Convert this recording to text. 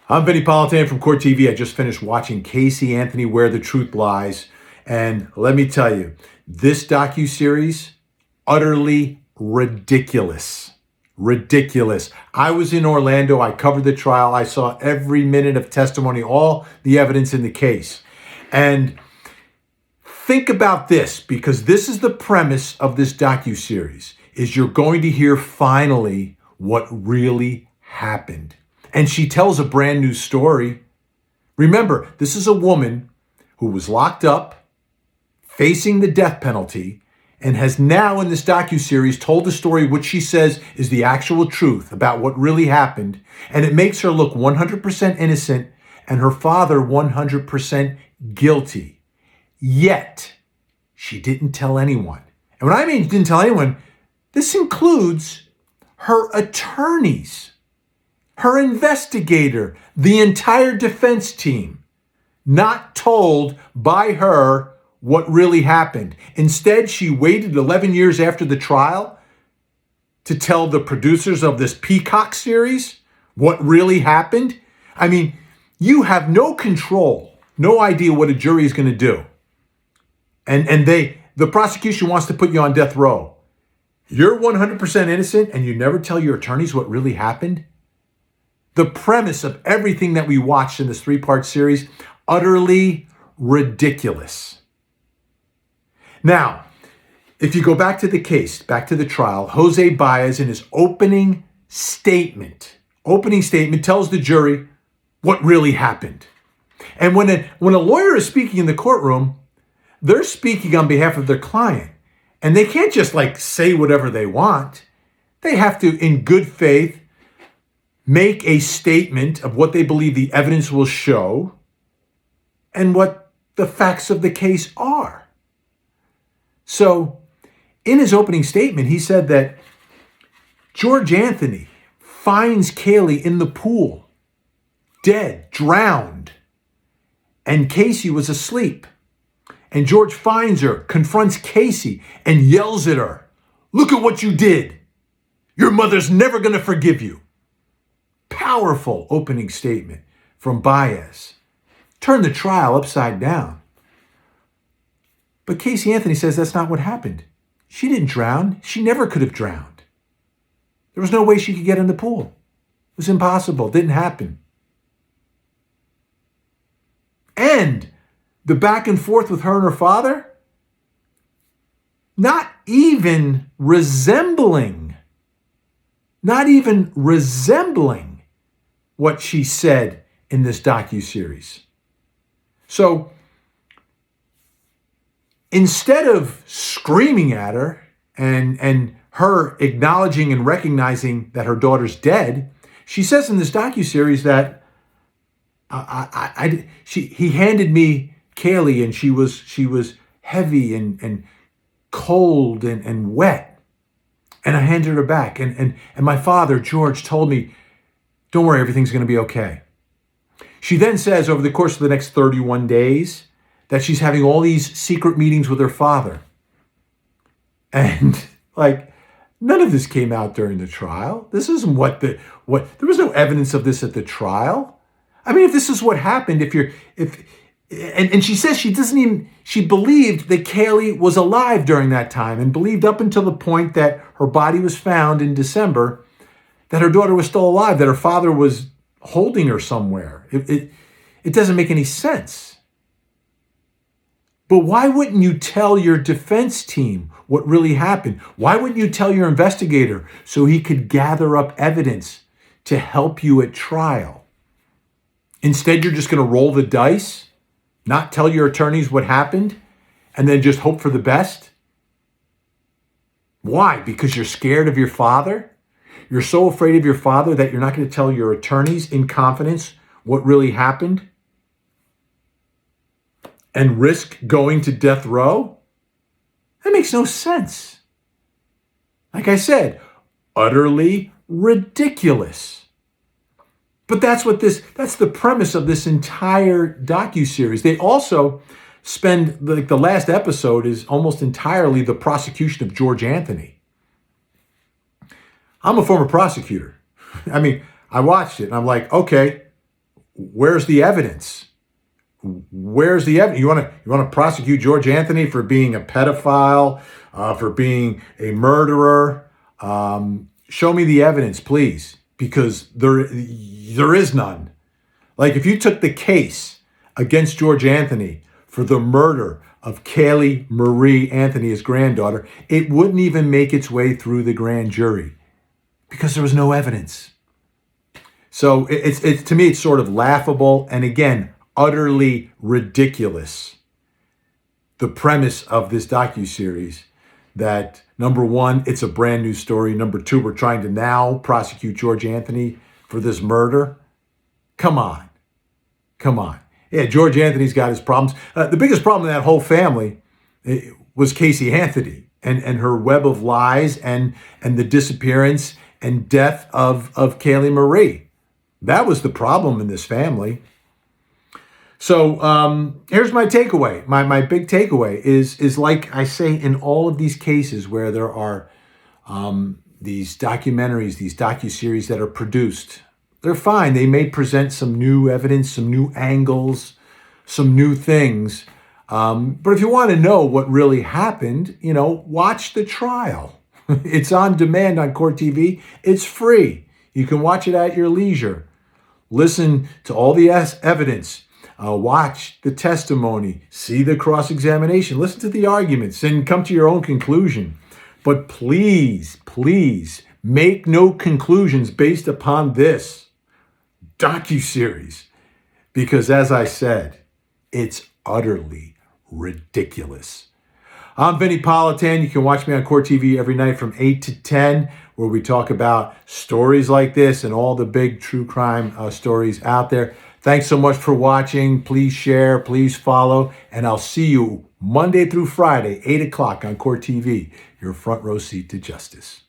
I'm Vinnie Politan from Court TV. I just finished watching Casey Anthony, Where the Truth Lies. And let me tell you, this docu-series, utterly ridiculous. Ridiculous. I was in Orlando. I covered the trial. I saw every minute of testimony, all the evidence in the case. And think about this, because this is the premise of this docu-series, is you're going to hear finally what really happened. And she tells a brand new story. Remember, this is a woman who was locked up, facing the death penalty, and has now in this docuseries told the story which she says is the actual truth about what really happened. And it makes her look 100% innocent and her father 100% guilty. Yet, she didn't tell anyone. And when I mean didn't tell anyone, this includes her attorneys, her investigator, the entire defense team, not told by her what really happened. Instead, she waited 11 years after the trial to tell the producers of this Peacock series what really happened. I mean, you have no control, no idea what a jury is going to do. And the prosecution wants to put you on death row. You're 100% innocent and you never tell your attorneys what really happened? The premise of everything that we watched in this 3-part series, utterly ridiculous. Now, if you go back to the case, back to the trial, Jose Baez in his opening statement tells the jury what really happened. And when a lawyer is speaking in the courtroom, they're speaking on behalf of their client. And they can't just say whatever they want. They have to, in good faith, make a statement of what they believe the evidence will show and what the facts of the case are. So, in his opening statement, he said that George Anthony finds Caylee in the pool, dead, drowned, and Casey was asleep. And George finds her, confronts Casey, and yells at her, "Look at what you did. Your mother's never going to forgive you." Powerful opening statement from Baez. Turned the trial upside down. But Casey Anthony says that's not what happened. She didn't drown. She never could have drowned. There was no way she could get in the pool. It was impossible. It didn't happen. And the back and forth with her and her father, not even resembling what she said in this docu-series. So instead of screaming at her and her acknowledging and recognizing that her daughter's dead, she says in this docu-series that he handed me Caylee and she was heavy and cold and wet. And I handed her back. And my father, George, told me, "Don't worry, everything's going to be okay." She then says over the course of the next 31 days that she's having all these secret meetings with her father. And none of this came out during the trial. This isn't there was no evidence of this at the trial. I mean, if this is what happened, and she says she believed that Caylee was alive during that time and believed up until the point that her body was found in December that her daughter was still alive, that her father was holding her somewhere. It doesn't make any sense. But why wouldn't you tell your defense team what really happened? Why wouldn't you tell your investigator so he could gather up evidence to help you at trial? Instead, you're just going to roll the dice, not tell your attorneys what happened, and then just hope for the best? Why? Because you're scared of your father? You're so afraid of your father that you're not going to tell your attorneys in confidence what really happened and risk going to death row? That makes no sense. Like I said, utterly ridiculous. But that's the premise of this entire docu-series. They also spend, the last episode is almost entirely the prosecution of George Anthony. I'm a former prosecutor. I mean, I watched it and I'm like, okay, Where's the evidence? Where's the evidence? You want to prosecute George Anthony for being a pedophile, for being a murderer? Show me the evidence, please, because there is none. Like, if you took the case against George Anthony for the murder of Caylee Marie Anthony, his granddaughter, it wouldn't even make its way through the grand jury because there was no evidence. So it's to me, it's sort of laughable and, again, utterly ridiculous. The premise of this docu-series that, number one, it's a brand new story. Number two, we're trying to now prosecute George Anthony for this murder. Come on. Yeah, George Anthony's got his problems. The biggest problem in that whole family was Casey Anthony and her web of lies and the disappearance and death of Caylee Marie. That was the problem in this family. So here's my takeaway. My big takeaway is like I say in all of these cases where there are these documentaries, these docuseries that are produced. They're fine. They may present some new evidence, some new angles, some new things. But if you want to know what really happened, watch the trial. It's on demand on Court TV. It's free. You can watch it at your leisure. Listen to all the evidence. Watch the testimony. See the cross-examination. Listen to the arguments and come to your own conclusion. But please, make no conclusions based upon this docu-series, because as I said, it's utterly ridiculous. I'm Vinnie Politan. You can watch me on Court TV every night from 8 to 10, where we talk about stories like this and all the big true crime stories out there. Thanks so much for watching. Please share, please follow, and I'll see you Monday through Friday, 8 o'clock on Court TV, your front row seat to justice.